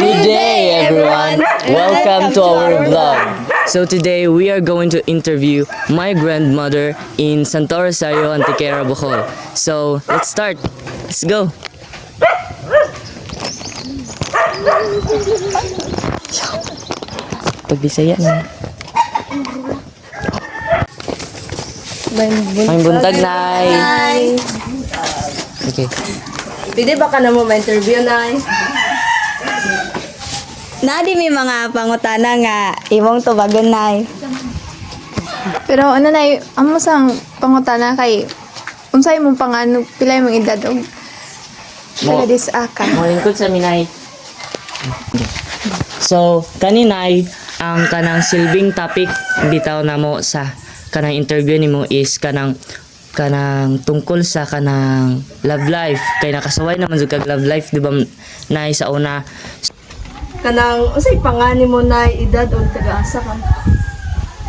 Good day, everyone. Welcome to our vlog. So today we are going to interview my grandmother in Santa Rosario, Antequera, Bohol. So let's start. Let's go. Pagbisaya na. May buntag, Nay. Okay. Pwede ba ka na mo ma-interview, Nay? Nadi may mga pangutana nga imong tubagon nay. Pero ano na, amo sang pangutana kay unsay mong pangano pila imong edad og pila dis aka. Malingkod sa minay. So, kaninay, ang kanang silbing topic bitaw na mo sa kanang interview nimo is kanang tungkol sa kanang love life. Kay nakasaway naman jud kag love life, di ba, nay, sa una. Kanang, unsay pangani mo, Nay, edad o taga-asa ka?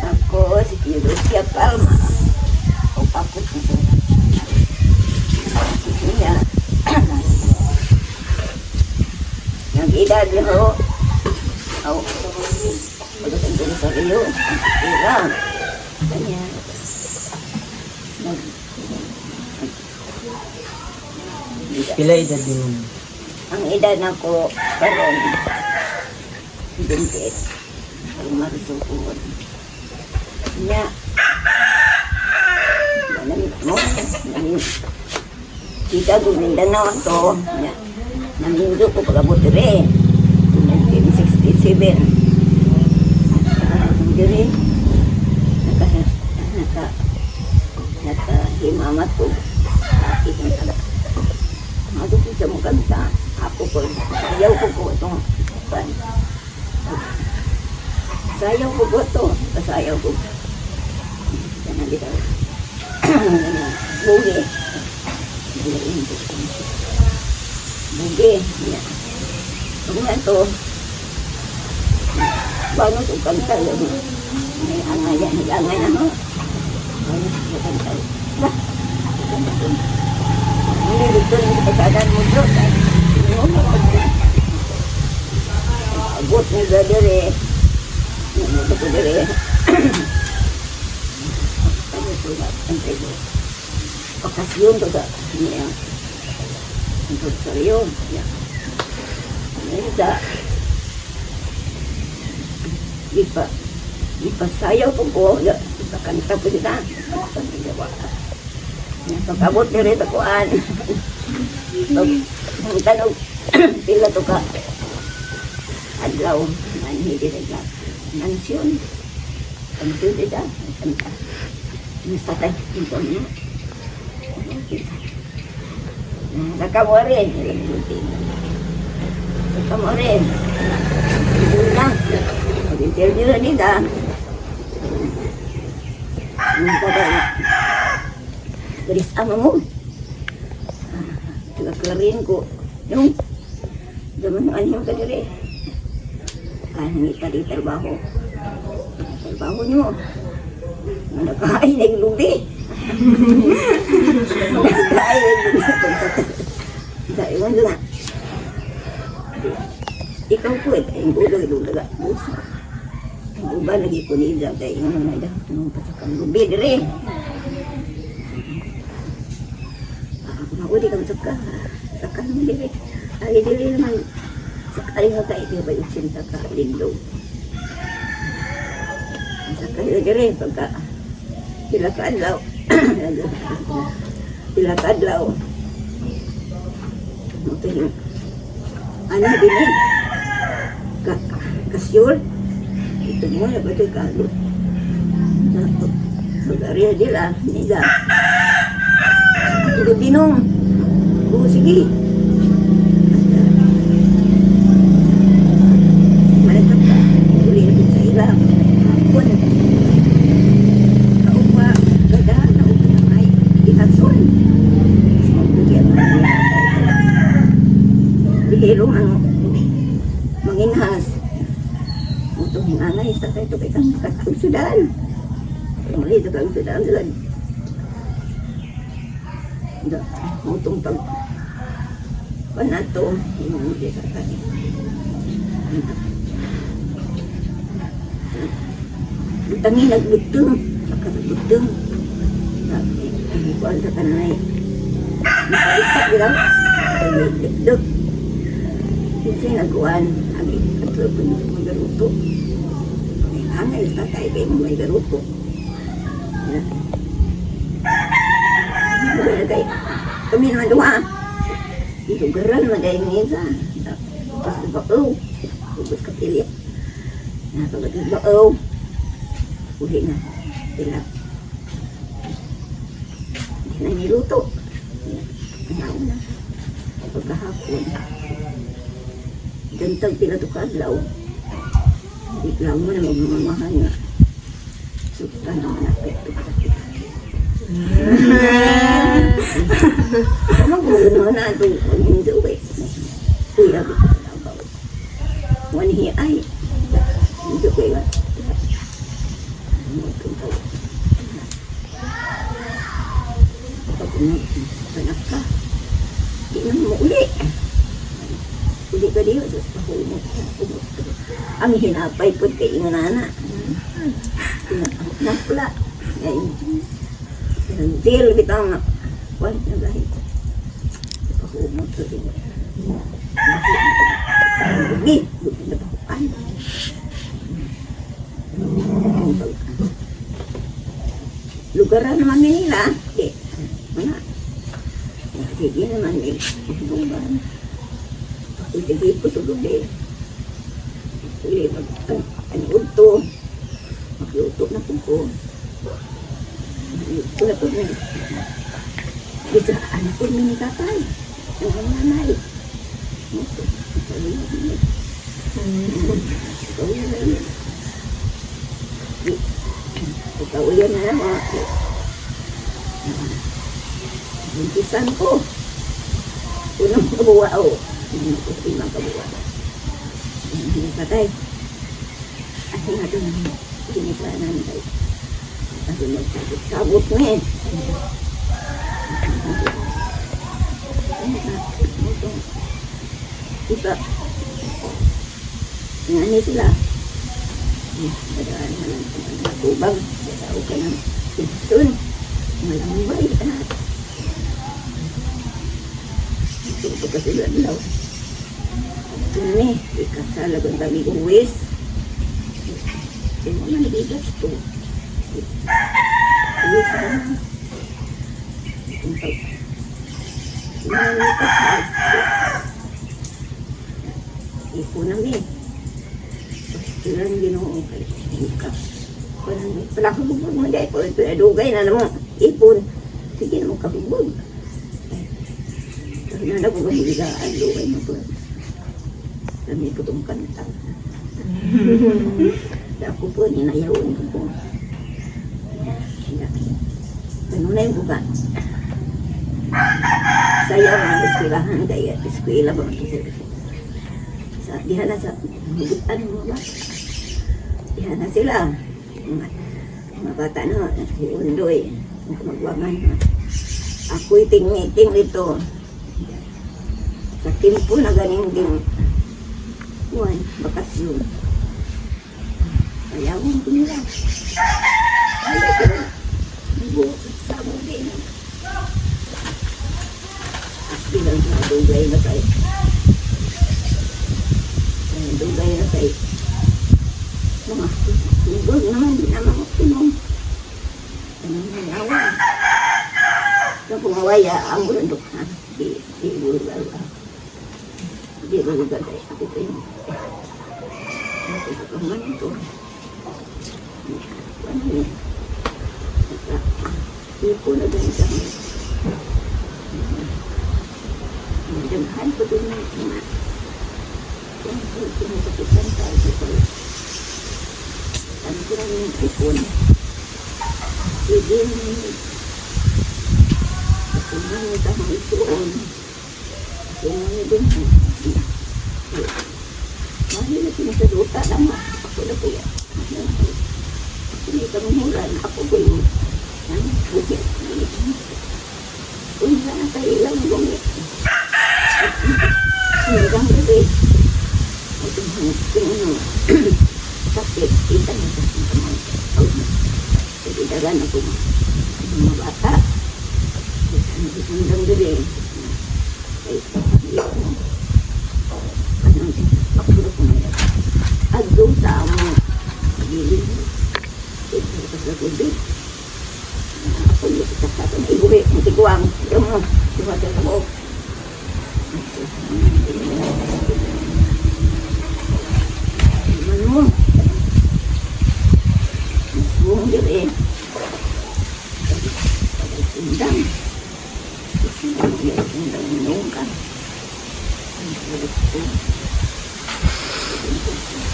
Ako, si Lucia Palma. O papot mo. Niya. Nag-edad ho. Ako. Pagkatang ko sa Rio. Irang. Kanya. Pila edad din mo? Ang edad na ko, karon. Dinket. Ang marisukod. Niya. Kita ko Mindanao to. Namindo ko pag-abot rin. 1967. Diri. Nakahimamat ko. Bakit ang taga. Mato ko sa mga kanta. Ako ko. Sayaw ko itong. Sayaw ko ito. Sayaw ko. Sana dito. Bugi. Bugi. Ang nga ito. Bangot o kanta. May angay yan. Nag-angay na mo. Bangot o kanta. Hindi dito yung kasadan mo doon. Abot ni Gadere. Ito ko dire. Pakasyon to sa niya. Ito sa Rio. Ito ipasayaw po ko. Ipakanta po sila. Pag-abot dire sa kuan. Ang tanong, pila to ka. Adlaw. Hindi dire mansyon. Mansyon dito. Nasa niya. Sa Kamorin. Sa Kamorin. Ito lang. Mag-interview na dito. Garis ama mo. Tagaklarin ko. Yung zaman ng anyo ka dire. Nangita di trabaho. Trabaho nyo. Nakain na yung lubi. Nakain na yung lubi. Iwan doon na. Ikaw po yung ulo laga. Ang uba lagi ko nila. Dahil yung mga dahil nung pasakang lubi dire. Mauli kang saka. Saka naman dire. Ay dire naman. Sakali nga ka ito ba yung sinta ka lindo. Sakali nga rin pagka sila ka adlaw. Sila ka adlaw. Ito yung ano din eh. Kasyol. Ito mo na ba ito yung kalo. Pag-ariya nila. Nila. Ito binong. Oo sige. Bihirong ang manginhas. Utong hinanay sa tayo ito kay kakagsudan. Mali ito kakagsudan sila. Utong pag panato. Hindi kakagsudan. Butangi nagbutong. Saka nagbutong. Ang ikuan sa kananay. Nakalipat bilang. Dok. Kasi nagkuhan. Agi, katulog ko yung mga garuto. Angay, tatay kayo mo may garuto. Kami naman doon. Dito garan magay nisa. Tapos baaw. Ubus kapilya. Napagod baaw. Uli na. Tila. Hindi na niluto. Ano na. Pagkahapon. Gantag pila to kadlaw. Bigla mo na magmamahan nga. Sukta naman napit to sakit. Magulo na ito. Hindi uwi. Kuya ko sa labaw. Wani ay. Hindi uwi nga. Pag panak ka, di na mo uli. Uli ka diyo, tapos pahumot. Ang hinapay po kay inganana. Napula. Dil bitang na. Kuwan na lahit. Pahumot ka din. Bugi. Bugi na pahukan. Lugaran naman nila. Mana? Sige naman eh. Lugaran. Hindi ko sa gabi. Uli mag-anod magluto na po ko. Magluto na po na. Ito, anak ko ni tatay. Ang nanay. Ikaw yan na naman. Buntisan ko. Unang kabuwa o. Hindi ko timang kabuwa. Hindi patay. At nga doon, piniklanan tayo. Kasi magsabot mo eh. Iba. Ngani sila. Dadaan na lang ng tubang. Dadaan ka ng pinsun. Malambay ka na. Ito ko kasi dadlaw. Ito ikasalagang dami uwis. Ito naman bigas to. Uwis na naman. Itong pag... Nanikas na. Ipo namin. Ilan ginoo kay Ika. Pala ko bubog mo dahil po. Ito adugay na naman. Ipon. Sige naman kabubog. Kasi na ko mahigaan. Lugay mo po. Kami po itong kantang. Ako po, ninayawin ko po. Ganun na yung buka. Sayaw ng eskwelahan kaya eskwela ba ito sa dihan na sa hugutan mo ba? Dihan na sila. Mga bata na, si Undoy, magwangan na. Ako'y ting-ting ito. Sa timpo na ganing din. Buwan, bakas yun. Sayawin ko nila. Ayaw ko. Ibu, sama din. Asli lang sa dugay na tayo. Dugay na tayo. Mga tubog naman, di naman magtunong. Anong nayawa? Sa pumawaya, ang bulandok ha. Di bulugal ha. Di bulugal tayo. Ito yun. Ito naman ito. Ano yun? Ipo na din sa mga. Nagdanghan ko din ng mga. Pinasakitan tayo dito. Ano ko lang yung ipon. Sige naman. Kasi naman ito ang isuon. Kasi naman din. Mahirap na sa luta naman. Ako na po yan. Hindi kami mulan. Ako po yun. Bukit. Kung saan tayo ilang bumit. Hanggang gabi. Ito mga kung ano, sakit, kita na sa kamay. Jadi dagan ako mga bata. Ano gusto nang diri? Ay, ano si pakuro ko na yan. Adto sa amo. Pagilin. Ito sa tubig. Ako yung sa kato na ibuhi. Matiguang. Yung mo. Diba sa loob. Ano? Buong diri. Sindang. Sindang minum ka.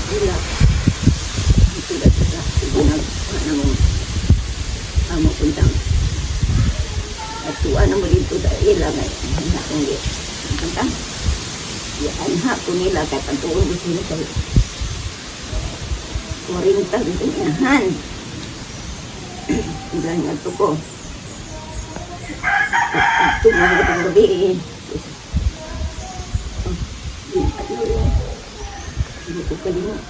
Gila. Sudah sudah. Gunag. Ano mo? Amo puntang. At tuan mo dito dahil ilang ay. Hindi akong di. Puntang. Yan ha. Kung nila kay pagtuon ko sila kayo. 40 dito yan. Ilan nga ito ko. Ito mga itong gabi eh. Hindi ko kalimut.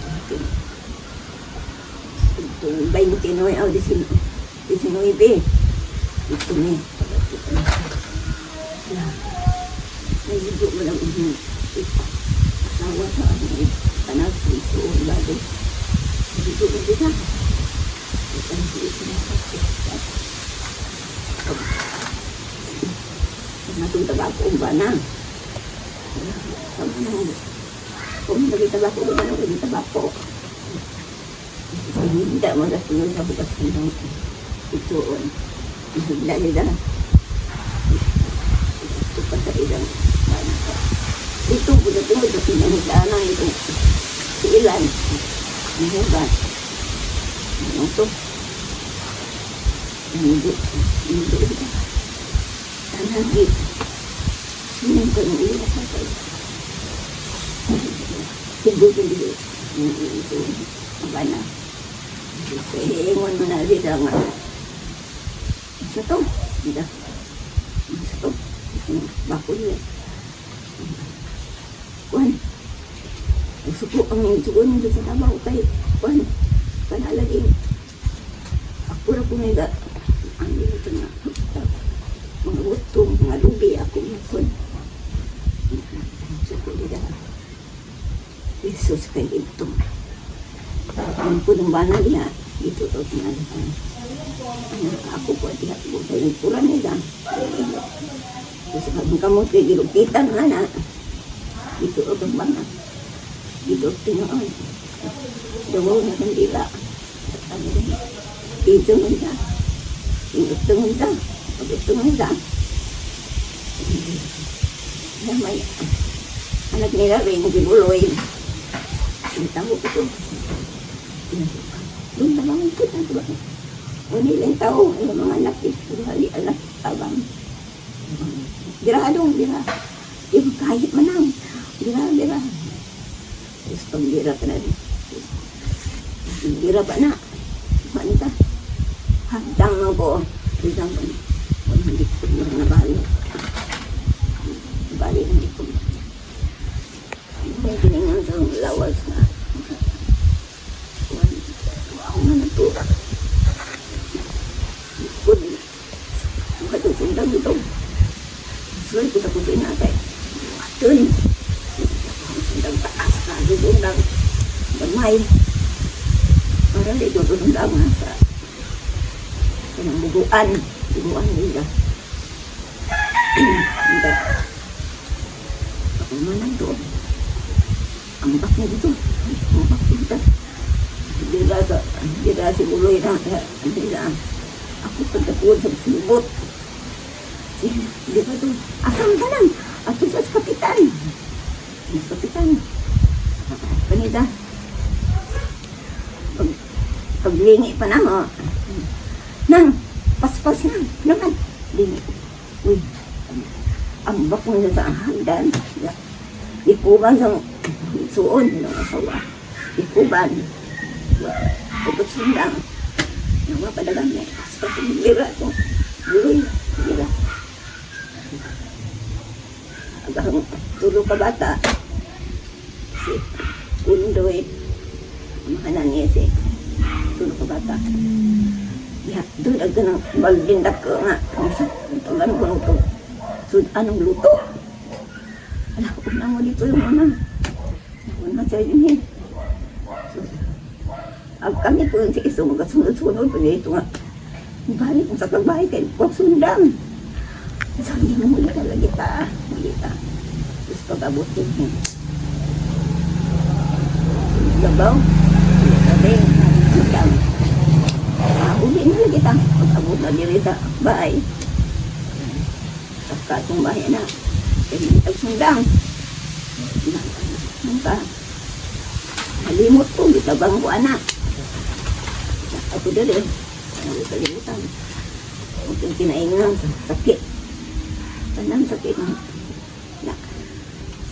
Ito yung 29 o 19 be. Ito na eh. Nalito mo lang yung asawa sa tanag. Ito ang bago. Dito ko dito. Natong tabako ba na? Kung nagtabako ba na, nagtabako. Hindi mo na sunod sa bukas ng ituon. Higla nila. Ito pa sa ilang ito po na tunod sa pinangilanang itong ilan. Ano ba? Ano ito? Hindi. Tanagi. Sinong ka nung ilang sa kayo? Hindi. Ito. Aba na. Hingon mo na dito nga. Isa to. Dito. Isa to. Bakul yan. Kuhan. Suko ang sukunin dito sa tabaw kay Kuhan. Panalagin. Ako na kung nila. Ang dito na. Mga butong, mga lubi ako na Kuhan. Suko nila. Jesus kay ito. Ang punong banal niya. Dito to tinalakan. Ako po at ihat po sa lingkuran nila. Kasi kung kamot kay gilupitan nga na. Dito o itong banal. Dito tinoon. Dawaw na kandila. Dito nga siya. Dito nga siya. Dito nga siya. May anak nila rin gibuloy. Ang tao ko ito. Doon na lang ito. O nilang tao. Ang mga anak ito. Hali anak tabang. Bira dong, bira. Yung kahit manang. Bira. Terus pembira ka na rin. Bira pa na. Ano ka? Hagdang mo ko. Hagdang mo. Wala hindi ko mga bali. Bali hindi ko. May giningan sa lawas na. Ako na ito. Ikod. Makatusundang ito. Sulit ko sa kusina kay. Matun. Sundang taas na. Sundang. Damay. Para dito sundang sa kanang buguan. Buguan nila. Hindi. Ako man doon. Ang bak na dito. Ang bak dito. Dira si uloy na. Dira. Ako pagkatuon sa sinubot. Di ba ito? Asam ka lang. Ato sa kapitan. Mas kapitan. Panita. Paglingi pa na mo. Nang, paspas na. Naman. Lingi. Uy. Ang bak mo na sa hagdan. Ikuban sa suon ng asawa. Ikuban. Pagkat sundang. Yung mga padagang niya. Paspas yung lira ito. Lira. Lira. Agang tulog ka bata. Undoy. Makanan niya si tulog ka bata. Ya, doon ang ganang balbindak ko nga. Tagan ko nung to. So, anong luto? Ala, una mo dito yung una. Una sa inyo eh. So, kami po yung si isong kasunod-sunod po dito nga. Balik kung sa kagbahay kayo, huwag sundang. Sabi mo, muli ka lagi ta. Muli ta. Tapos pag-abutin niya. Labaw. Sabi, sundang. Uli na lagi ta. Pag-abot na diri ta. Bahay. Saka itong bahay na. Kaya sundang. Nangka. Halimot ko, gitabang ko anak. Ako dali. Ako kalimutan. Huwag yung kinaingan. Sakit. Tanang sakit.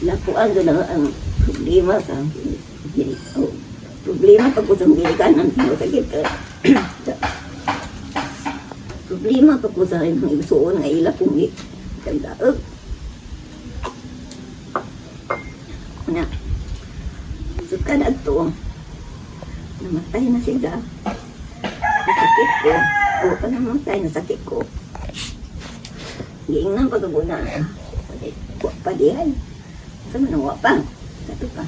Lapuan doon ang problema sa problema pag kusang bilikan ang sakit. Problema pag kusang isuon nga ila kung itagdaog. Na. So kada to, namatay na siya. Nasakit ko. O, namatay, nasakit ko. Giingnan pagkaguna. Padihay. Sama nang wapang. Sato ka.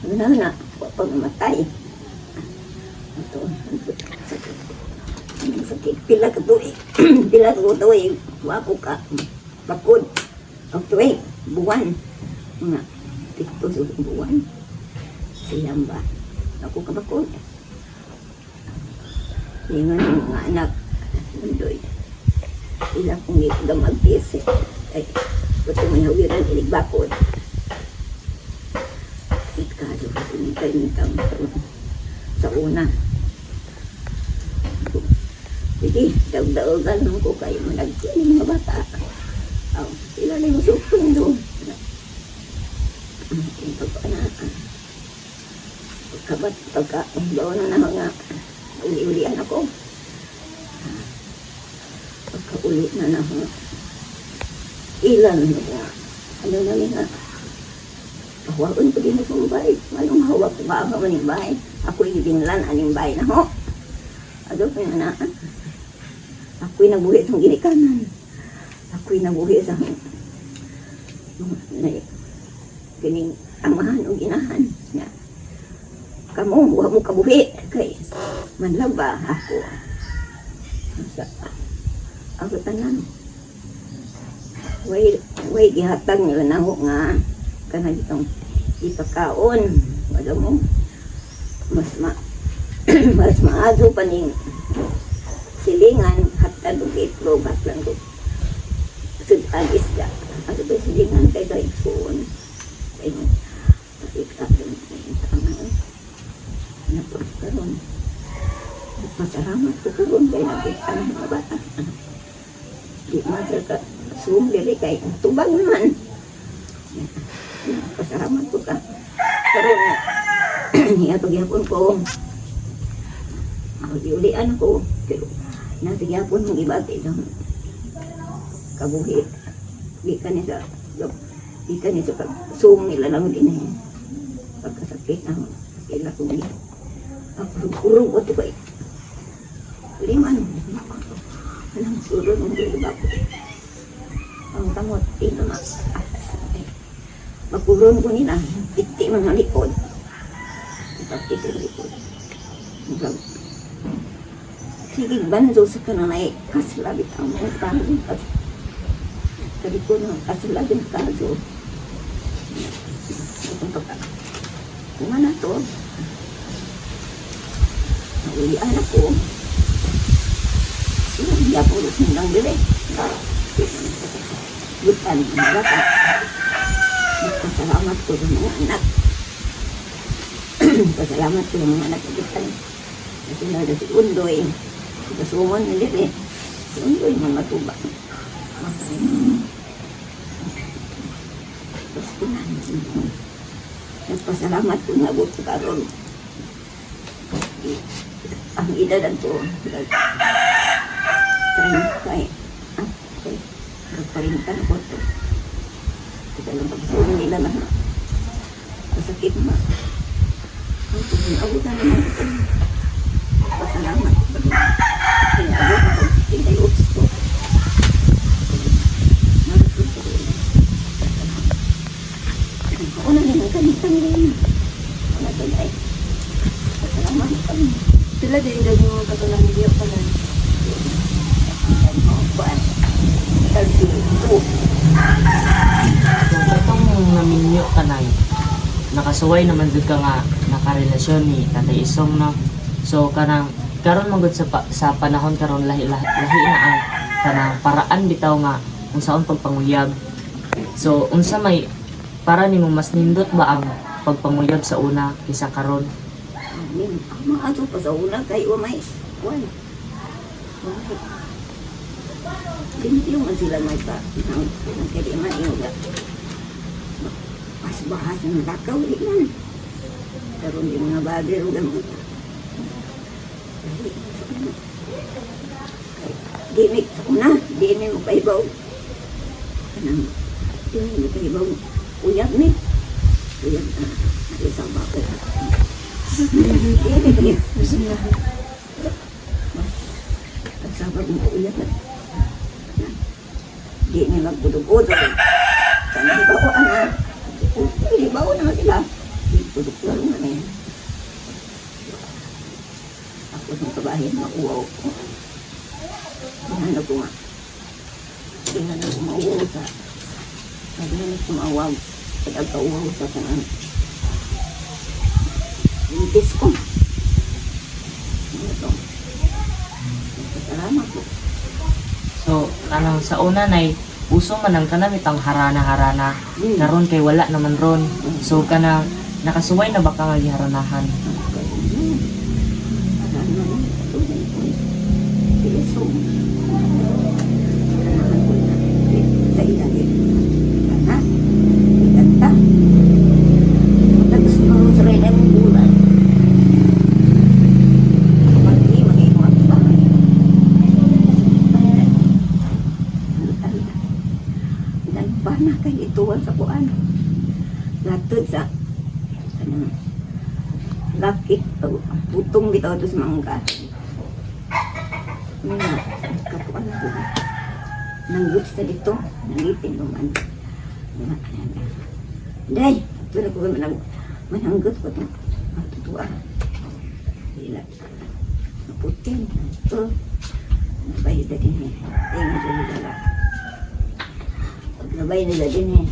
Huna-huna. Wapang namatay. Ito. Sakit. Ang sakit. Pila ka tuig. Pila ka tuig. Wapo ka. Bakod. Ang tuig. Buwan. Mga pito sa buwan. Siyang ba? Ako ka bakod. Ingan ng mga anak. Mundoy. Ilang kong gamagpis. Ay, ba't may hawiran iligbakod. Itkado kasi may kalimutang sa una. Sige, daw-daogan nung ko kayo managkunin mga bata. Sila na yung supong doon. Pagka-daw na nga, uli-ulian ako. Pagka-uli na ako. Ilan na nga. Ano na nga. Pahawakan ko din sa bahay. Anong hawak ko ba man yung bahay? Ako'y dinlan aning bahay na ho. Ado ko yung anaan. Ako'y nabuhi sa ginikanan. Ako'y nabuhi sa kining amahan o ginahan. Kamu, huwag mo kabuhi. Kay manlaba ako. Ako tanan. Way gihatag nila na ho nga. Kana ditong ipakaon. Wala mo. Mas maado pa ning silingan. Hatad o gitro. Batlan ko. Sudan isda. Aso ba silingan kay sa iksoon. Kaya mo. Ikatong napagkaroon. Pasalamat ko karoon kaya nakita ng mga bata. Di masal ka sumili kay tubang naman. Pasalamat ko ka. Karoon na. Niya pagyapon ko. Ulian ko. Pero nasa gyapon mong ibati sa kabuhi. Di ka niya sa sum nila lang din eh. Pagkasakit ng ila kong niya. Kurung ko ito ba eh. Liman. Alam, surun mong gilibak. Ang tamot, ito na. Magkurun ko nila. Tikti mga likod. Tikti mga likod. Sige, banzo sa kananay. Kaslabit ang mga tanong. Kaliko na kaslabit kaso. Kumana to. Uli anak ko. Hindi ako sundang dire. Bukan mga bata. Pasalamat ko sa mga anak. Pasalamat ko sa mga anak. Bukan. Kasi nada si Undoy. Kasumon na dire. Si Undoy mga tuba. Tapos ko na. Nagpasalamat ko nga buto karon. Ang edad ko, 30 na ko ito. Kita lang pagsuhin nila na masakit ma. Inabutan naman ito. Pasalamat. Inabutan ko. Tingay ups ko. Marasot ko. Una nilang kanitang rin. Wala to na eh. Pasalamat kami. Pila din ganyan mo katulang video pala. So, itong naminyo kanay, nakasuway naman dud ka nga nakarelasyon ni Tatay Isong no. So kanang karon magud sa panahon karon lahi na ang kanang paraan bitaw nga unsaon pagpanguyab. So unsa may para nimo mas nindot ba ang pagpanguyab sa una kaysa karon? Amin. Ang mga ato pa sa una kay umay. Wala. Hindi man sila may pa. Ang kaya man yung mas bahas ng lakaw di man. Pero hindi mga badir udah mo. Gimik sa una. Di mo kaibaw. Kanang di mo kaibaw. Uyab ni. Uyab na. Isang bakit. Sabar mo uyab na. Di niya magpudog-udog. Sana di bawa na. Di bawa naman sila. Di pudog-udog na yan. Ako sa kabahin, mauwaw ko. Tingnan ko nga. Tingnan ko mauwaw sa. Tingnan ko mauwaw. Pag-agkauwaw sa kanang. Intis ko. Ito. Salamat po. So kanang sa una nay uso man ang kanamitang harana-harana. Karon kay wala naman ron. So kanang nakasuway na ba ka nga giharanahan? Sa ilalim. Ha? Ganda. Tapos mo sa rin ang bulan. Mag-iwag pa. Nagpana kay ituwan sa kuan. Latod sa kanang lakit putong bitaw to sa mangga. Mina, kapuan na to. Nanggut sa dito, nangipin naman. Day, wala ko kami mananggut ko ito. Matutuwa. Hila. Maputin. Ito. Nabay na din eh. Tingin sa hila. Nabay nila din eh.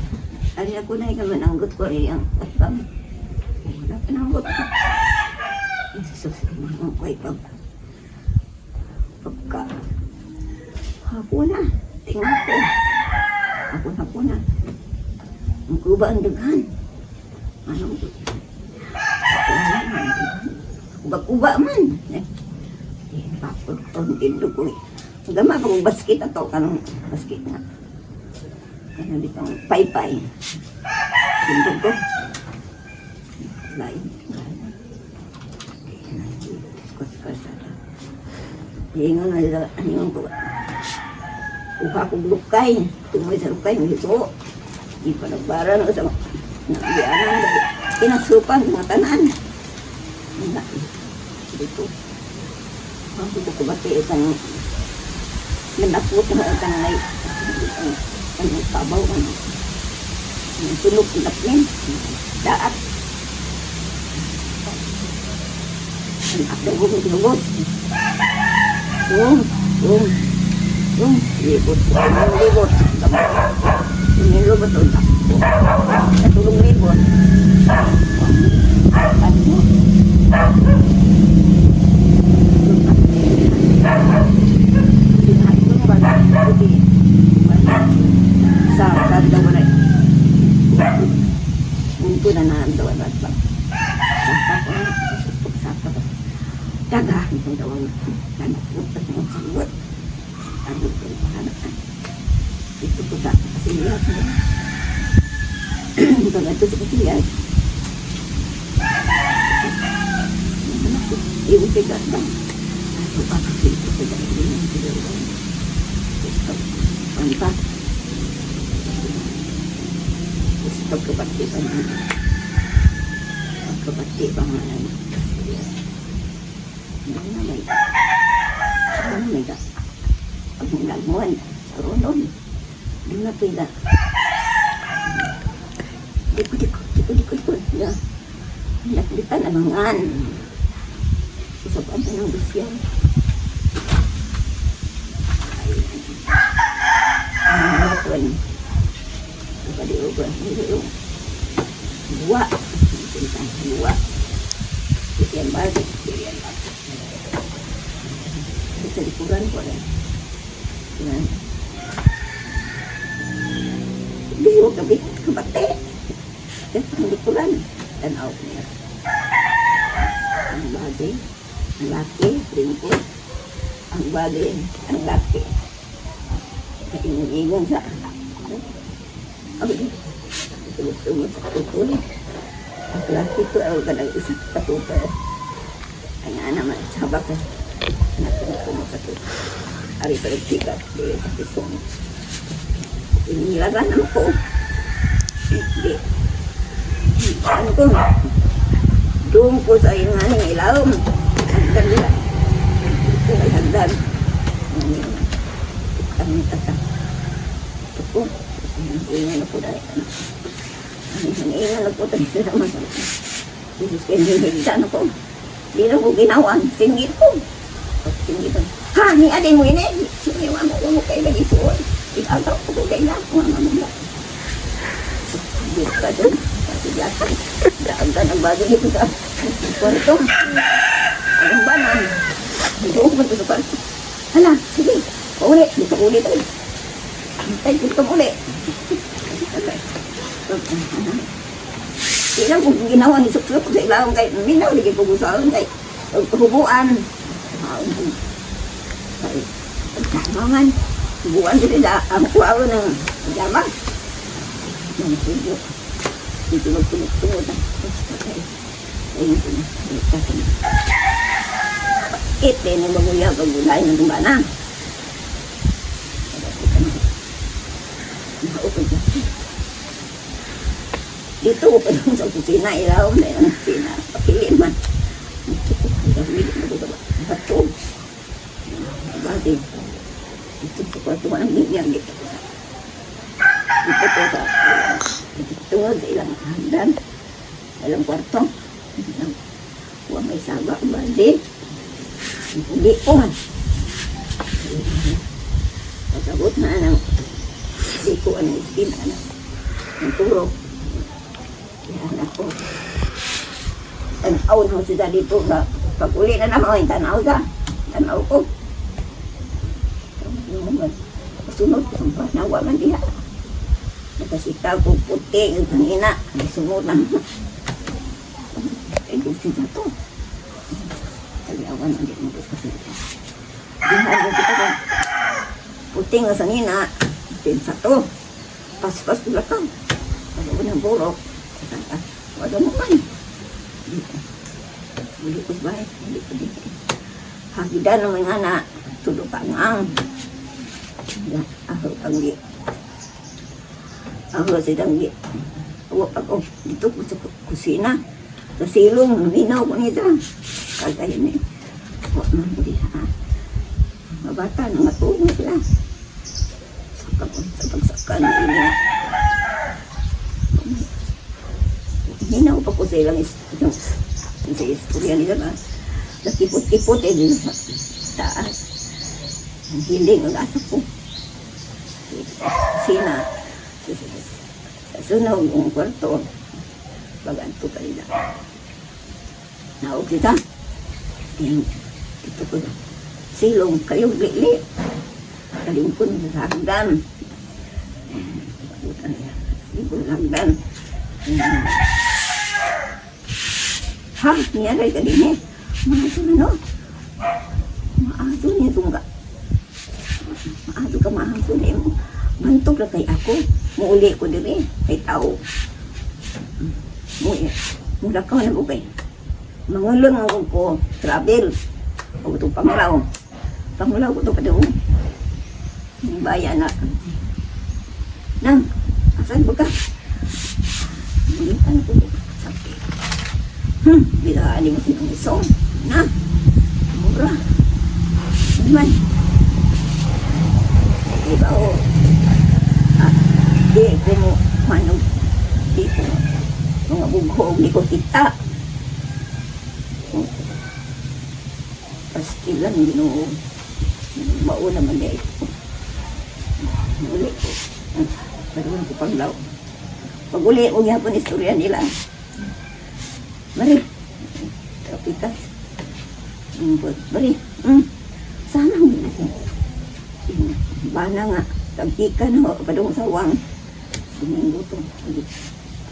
Ari ako na ikaw mananggut ko rin ang atbang. Wala ka nanggut ko. Jesus, mga kway pagka. Ako na. Tingnan ko. Ako na. Ang kuba ang daghan. Anong kuba man. Bakit ang tindo ko eh. Gama akong basket na to. Kanong basket na. Kaya dito ang pay-pay. Tindo ko. Lain. Ingon na nila. Ingon ko. Uha kong lukay. Tumoy sa lukay. Miso. Di pa nagbara na sa nabianan. Inasupan ng tanan. Dito. Ang dito ko bati itang nanapot na itang ay ang tabaw. Ang tunog napin. Daat. Ang akdagong tinugod. Libot. Libot. Nilubot o takbo. Natulong libot. Ano? Sinatong ba na? Sa kanda mo na. Unto na naandawan na ba? Saka ko na. Saka ko. Daga. Itong dawan na. Nanaputat mo sa luwat. Ano ko yung pahanakan. Ito ko sa kasilias mo. Ito na ito sa kasilias. Iwan sa ganda. Ito pa kasi ito sa ganda. Ito. Panta. Ito kapatipan mo. Kapatipan. Di pa nga na yun. Hindi na may ang nagmuan sa ronon. Hindi na pwede. Diko. Naklitan ang mangan. Isa pa ito ng busyan. Ang mga tuwan. Kapaliugan. Buwa. Buwa. Bigyan balik. Sa likuran ko rin. Yan. Biyo kami kabate. Ang likuran. Tanaw ko niya. Ang bagay. Ang laki. Ringkot. Ang bagay. Ang laki. Kaingon sa tulog-tulog sa tutuli. Ang laki ko ay kadang isang katupa. Ay nga naman. Sabak ka. Nakatulog sa tutuli. Ari pa rin sikat. Dili sa pisong. Inilagan naman ko. Hindi. Ano ko? Doon ko sa inganing ilawom. Hagdan nila. Ito ay hagdan. Ang tata. Ito ko. Ingan ako dahil. Ingan ako dahil sa mga. Higdan ako. Di na ko ginawan. Singgit ko. Singgit ko. Ha! Ni atin mo ini. Siniwa mo kayo lagi suon. Ikagaw ko kayo na. Mga mga. Dito ka doon. Daagan ang bagay ito sa kwarto. Anong ba na? Dito ko sa kwarto. Hala, sige. Uli. Dito ulit ay. Hintay ko uli. Ilang kung ginawa ni Suksuk sa ilawang kay minaw, ligay ko gusaon kay hubuan. Pagkamangan. Hubuan sila ang kuwawa ng jama. Ang suyo. Dito magtulog-tulog na. Ayun ko na. Ite na maguya pag-gulay ng tumbana. Maupag na. Dito ko pa lang sa kusina. Ilaw na yung kusina. Papilin man. Bato. Bati. Dito sa kwarto man ang bigyan. Dito ko sa tungod sa ilang hagdan, ilang kwarto. Huwag may saba ang balde. Hindi ko man. Pagkabot na ng hindi ko ang iskin ng turok. Yan ako. Tanaw na sila dito na pag uli na naman, tanaw ka. Tanaw ko. Sunod ko sa panawa man diha. Nakasitaw ko puti yung kanina. Ay sunod lang. Ay gusto na to. Tagawan ang di mo gusto kasi. Dihan ko kita ko. Puti nga kanina. Pinsa to. Pas-pas ko lakaw. Pag ako ng burok. Wala mo man. Buli ko ba? Buli ko din. Hagidan naman nga na. Tulog ka nga. Ako panggi. Ako sa danggi. Ako dito ko sa kusina. Sa silong, minaw ko nito. Kagaya na eh. Huwag man ko diha. Mga bata, nangatulong sila. Saka ko sa pagsakan na ini. Minaw pa ko sa ilang sa istorya nila ba. Nakipot-kipot eh dito sa taas. Ang hiling ang asa ko. Sina. Sa sunog yung kwarto. Baganto ka nila. Naog kita. Ito ko na. Silong kayong lili. Kalingkon sa hagdan. Kalingkon sa hagdan. Ha? Niyaray ka din eh. Maaso na no? Maaso niya tungga. Maaso ka maaso na mo. Bantok na kay ako. Muuli ko din eh. Kay tao. Mula ka na bukay. Mangulong ako ko. Travel. O itong panglaw. Panglaw ko ito pa doon. Yung bayan na. Nang, asan ba ka? Bulitan ko. Sakit. Bilahan mo sinong isong. Na. Mura. Naman. Diba o? Di ko mo manong. Di ko mga bughog. Di ko kita. Pastilan ginoo. Mao naman niya ito. Uli ko. Karoon ko paglaw. Pag uli ko gyapon istorya nila. Mari. Kapitas. Mari. Sana mo. Bana nga. Tagkikan ho. Padung sawang. Suminggo to.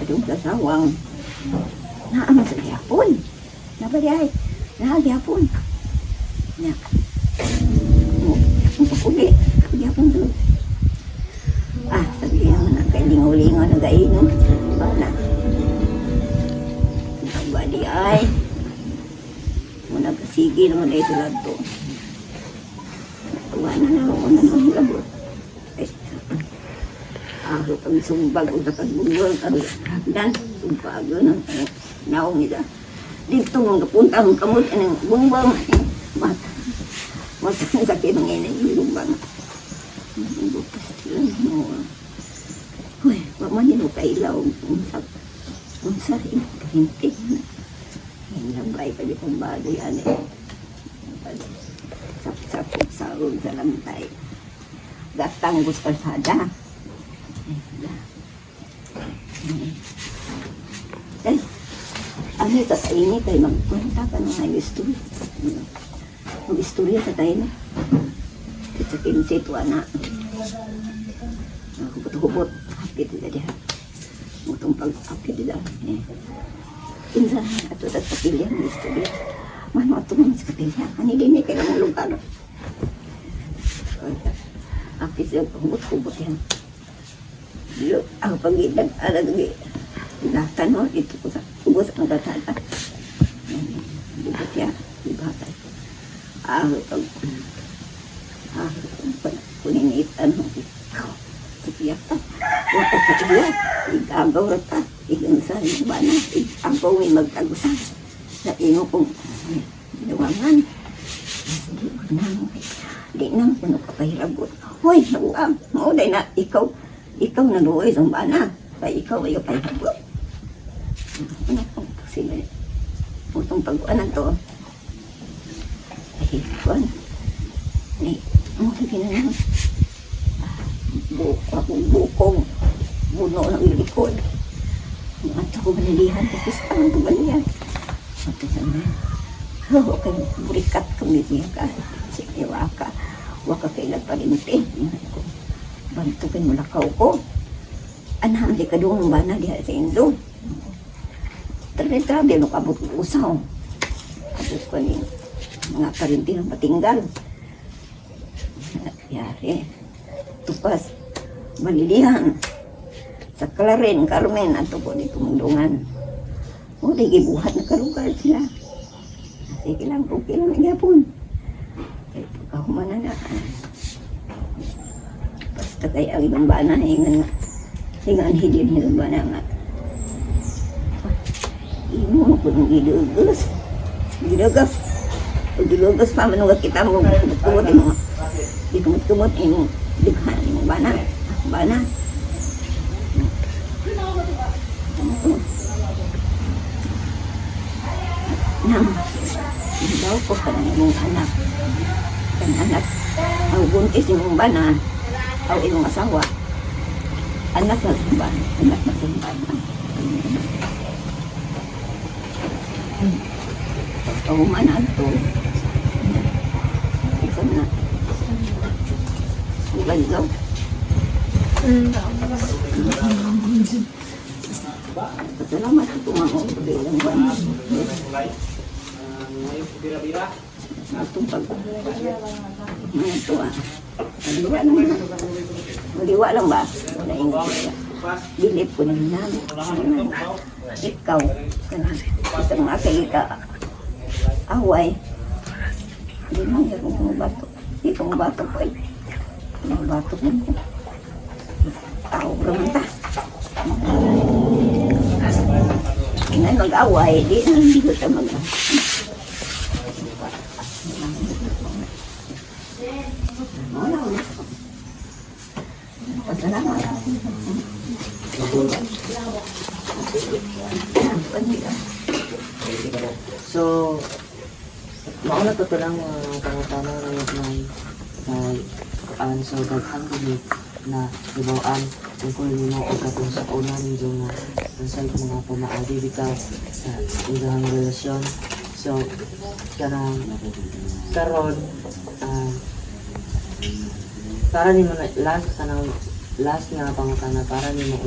Padung sa sawang. Naama sa gyapon. Nabaliay. Nahagyapon. Na. Uli. Gyapon to. Sabi naman ang kailingaw-lingaw na gainom. Bana. Nabali ay. Muna kasigi naman ay sila to. Tuwa na lang ako na nang labot. Ako kami sumbag o sa kagbungbang. Dan, sumbag yun. Naong nila. Dito mong kapunta mong kamot. Anong bungbang. Mata. Mata sa kinangin yung lumbang. Bukas sila mo. Uy, pamanin mo kailaw. Unsa rin. Kahinti. Hinabay pa di kong bago yan eh. Sapsapot sa roon sa lantay. Gatang bus kalsada. Eh, ano ito sa init ay magpunta ka ng mga istorya. Mag-istorya sa tayo na. Sa kinsitwa na. Hubot-hubot. Hapit nila diha. Mutong pag-hapit nila. Kinsa ato at kapilya ng istorya. Mano ato naman sa kapilya. Ano din kayo ng lugar. Hapit sila. Hubot-hubot yan. Ang pag-idag. Alagay. Latan mo. Ito ko sa hubot ang gatata. Hubot yan. Ibatay. Pag kuninitan mo. Ikaw wala ka iya. Igagaw rata. Igansan mo ba na? Igagaw may magtagusan. Sa ino kong ginawangan. Di nang puno ka pahirabot. Hoy, nabuang. Mauday na ikaw na luoy sa bana. Kaya ikaw ay pahirabot. Ano kong sila? Putong pag-uanan to. Ay, kuan. Ay, mo lagi na naman. Akong bukong. Buno ng ilikod. Ang ato ko malilihan. Tapos ang tumalihan. Ito sa mga. Okay, burikat kung niya ka. Sige, waka. Waka kailan pa rin ito. Bantukin mo lakaw ko. Anam, di ka doon ba na diha sa Indo. Trabe-trabe, makabot ko usaw. Kapos ko ni mga karinti ng patinggal. Yari. Tupas. Malilihan. Sa Claren, Carmen, ato po ni tumulungan. O, di gibuhat na kalugar sila. Sige lang, okay lang na yapon. Kaya pagkahumanan na. Basta kaya ang ibang bana, hingan hidin ng bana nga. Ino ko nung gilugas. Gilugas. Pag gilugas pa, manungat kita mo, tumot mo. Di tumot-tumot, ino. Dikhan mo bana. Bana. Nang, daw ko ka ng imong anak. Kan anak, ang buntis imong bana, ang imong asawa. Anak na sumban, anak na sumban. Pagkahumanan to, ikaw na. Ulan daw. Salamat ito mga bilang ba. Itong pag... Ito Maliwa lang ba? Maliwa lang ba? Naingat siya. Bilip ko ng namin. Ikaw. Isang makikita. Away. Hindi mo yan kung bumabato. Hindi kung bumabato ko eh. Bumabato mo ko. Tao naman ta. Tingnan mag-away, hindi ko ito mag-away. Wala. Pasalamat. So, mauna ko lang mga pangutana na so daghang kami na ibawaan tungkol nimo o katong sa una ninyo nga unsay mga pamaagi bitaw sa ilang relasyon. So, karon para nimo na last nga pangutana para nimo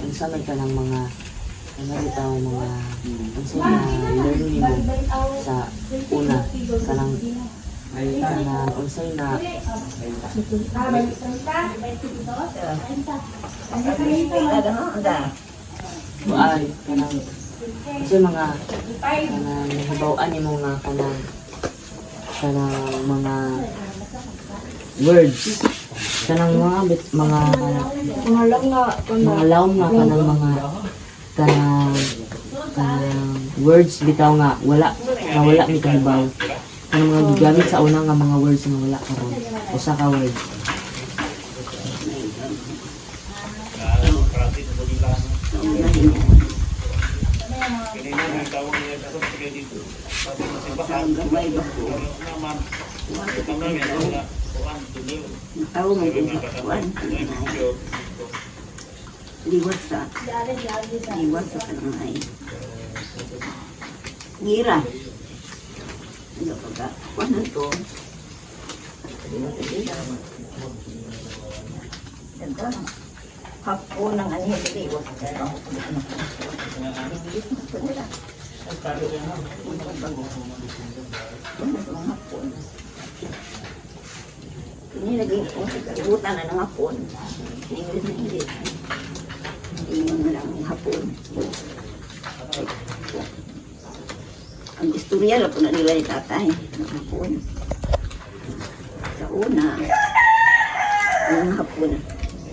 unsa man kanang mga ano bitaw mga unsa na learn nimo sa una kanang unsay na ay kanang unsay mga kanang nahibaw-an nimo nga kanang mga words kanang mga laom nga kanang mga kanang words bitaw nga wala mi kahibaw kanang mga gigamit sa una nga mga words nga wala karon usa ka word. Tahu may kuan. Liwas sa kanang ay. Gira. Ano ba? Kuan to. Ganda. Hapon ng ani liwas. Ini lagi kalibutan na ng hapon. English. Hindi mo lang hapon. Ang istorya lang po na nila ni tatay. Ng hapon. Sa una, ang hapon.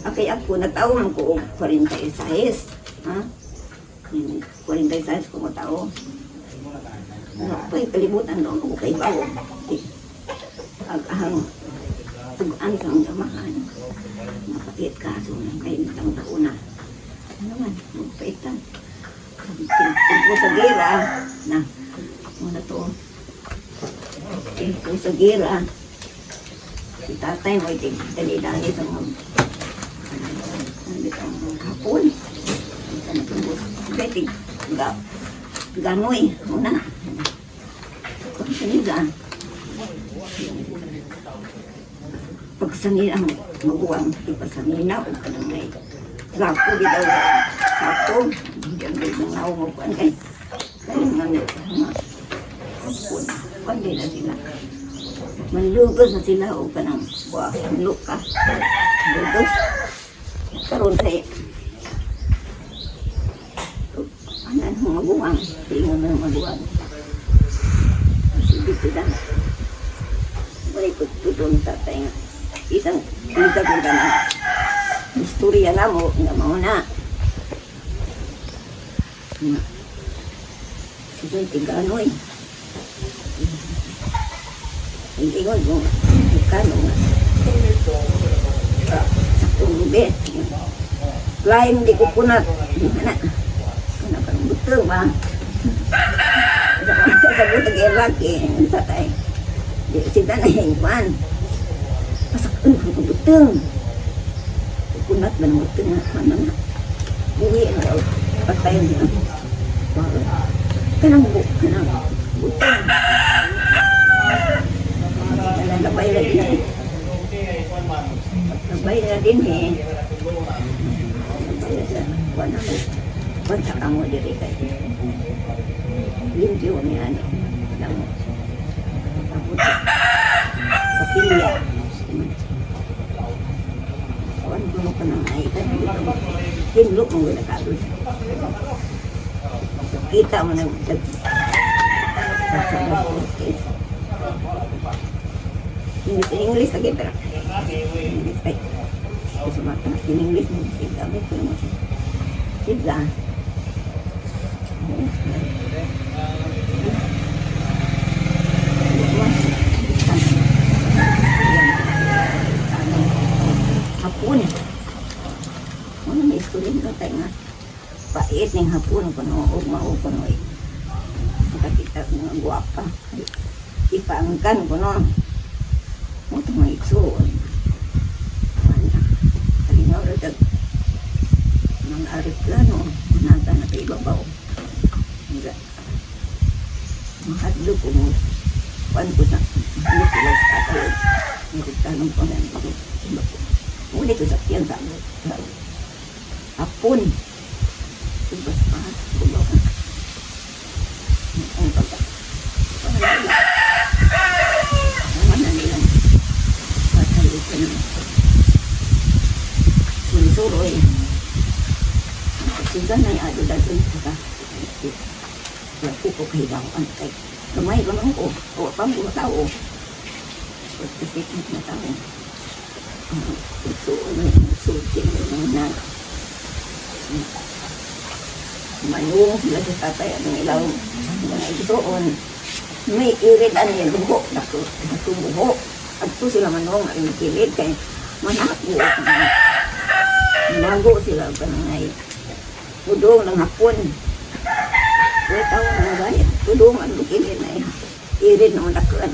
Okay, ako nagtaon ko 46. Ha? 46 ko matao. Ano pa yung kalibutan doon ko kay bago. Ang tugaan sa ang damahan. Napakit kaso ng kayo nitang tauna. Ano man, magpaitan. Tingko sa gira, na, muna to. Tingko sa gira, si tatay mo itig, dali-dali sa mga, hapon. Itig, ganoy, muna. Kung saniga, pagsanina ang maguwang, ipasangina o kanang may sako bitaw sako diyan din ang mo kan kay mga pandi na sila manlugos na sila o kanang buah luka lugos karon kay anan mo maguwang tingnan mo maguwang sige sila wala ko tutong tatay isang isa ko na istorya na mo na ito yung tiganoy hindi ko kano sa tulubet lain di ko kunat kana kan betul ba sabut lagi laki tatay di sita na hingpan pasak ko betul kunat ba ng betul nga mana na buwi na patay niya kanang butang nabay na din wala ka mo diri kay limpyo niya ano lang kapilya kawan ko pa nang ay hinlok mo wala ka kita mo nag English lagi pero English ay kasi mata in English mo gamit ko mo sila ning hapon ko no, ugma ko no. Nakakita ko ng guwapa. Ipaangkan ko no. Mo to may igsoon. Kalinaw ra dag mga aeroplano naga na kay babaw. Nga. Mahadlo ko mo. Kuan ko sa ano sila sa katawid. Nagtanong ko na ako. Muli ko sa tiyan sa hapon. Tubas pa. Tubaw ka. Ang pagka. Naman na nilang patay ka na. Sunsuro eh. Suga na yung ado dati ka. Lapu ko kay bawaan kay. Kamay ko lang ko. O pang ko tao. Pagkasik na tao. Ito may suti na mayroong sila sa tatay at ng ilaw mga itoon may irid ano yung buho natubuho at po sila manong ang kilid kay manako manago sila kanangay tudong ng hapon kaya tao ng gayat tudong ang kilid na irid na manakuan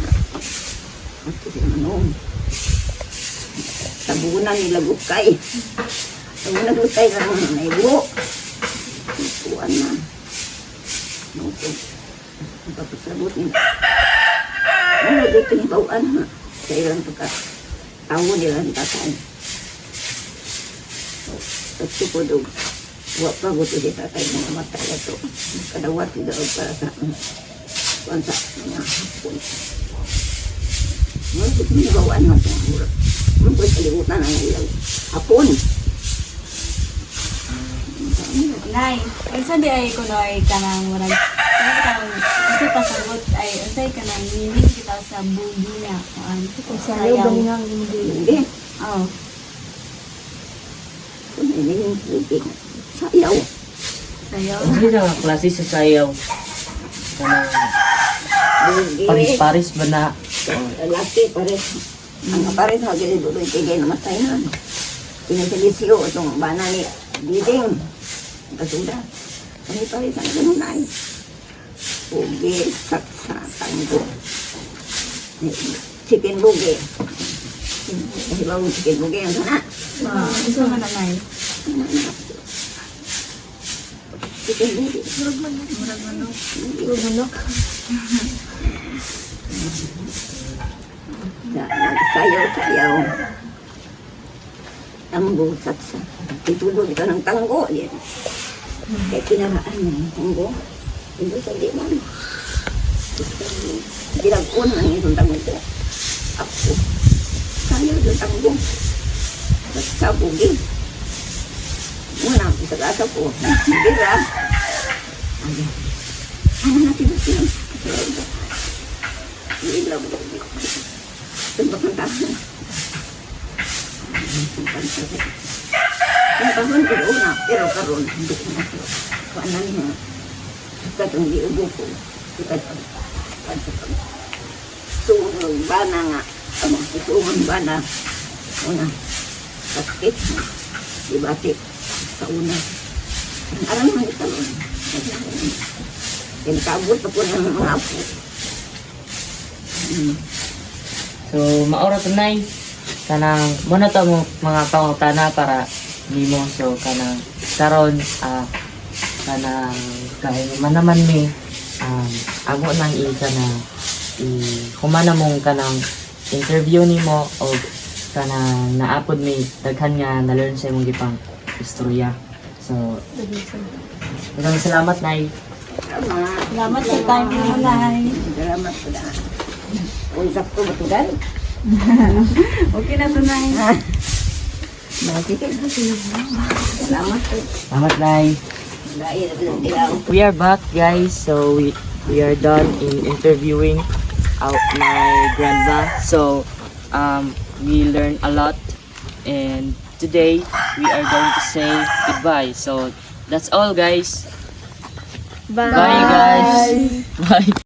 at po sila manong tabunan nila gukay tabunan gukay na naibuho tuan na nuto papasabot nila ano dito ni bawaan ha sa ilang pagkatawo nila ang tatay at supodog wak pa gusto di tatay mga matay ito kadawat nila para sa kuansa mga hapon ano dito ni bawaan ha ano po kalimutan ang ilang hapon. Nay, unsa di ay kuno ay kanang murag kasi pasagot ay unsay kanang meaning kita sa bugi niya Sayo ganingang hindi. Hindi. Oh, Kung hindi yung tubig. Sayaw. sayaw. Hindi na nga klase sa sayaw. Kanang Bugi. paris-paris ba na? Lalaki pares. Ang pares na giliduloy tigay na matay na. Pinagsilisyo itong bana ni Diding. Kasuda. Kami pares ang ganun na ay. Bugi, saksa, tanggo. Chicken bugi. Kasi bago chicken bugi ang sana. Gusto mo na nay. Chicken bugi. Manok. Sayaw-sayaw. Tanggo, saksa. Itulog ka ng tanggo. Yan. Kaya kinaraan na yung tanggo. Ito sa liman. Dilagkon na yung tanggo ko. Ako. Sayaw yung tanggo. Sa bugi. Muna, sa kasa ko. Bira. Ano natin ito yan? Ilaw ko. Ito kang tahan. Ang tahan ko una, pero karon hindi ko na. Kuanan mo. Katong diubo ko. Suunong bana nga. Suunong bana. Una. Sakit. Dibatik. Sa una. Ang alam mo ito. Yung kabot pa po ng mga apo. So, maura tunay. Kanang, muna to mo mga pangutana para nimo. So, kanang, karon kanang, kahit man naman ni, amo nang kanang, humana mong kanang interview nimo o kanang naapod may daghan nga na-learn sa imong gipang istorya. So, maraming salamat, Nay. Salamat sa time mo nay. Salamat po na. Unsap ko matugal. Okay na to nay. Salamat po. Salamat, Nay. Dahil ng ilaw. We are back, guys. So we are done in interviewing out my grandma. So we learned a lot, and today we are going to say goodbye. So that's all, guys. Bye guys. Bye.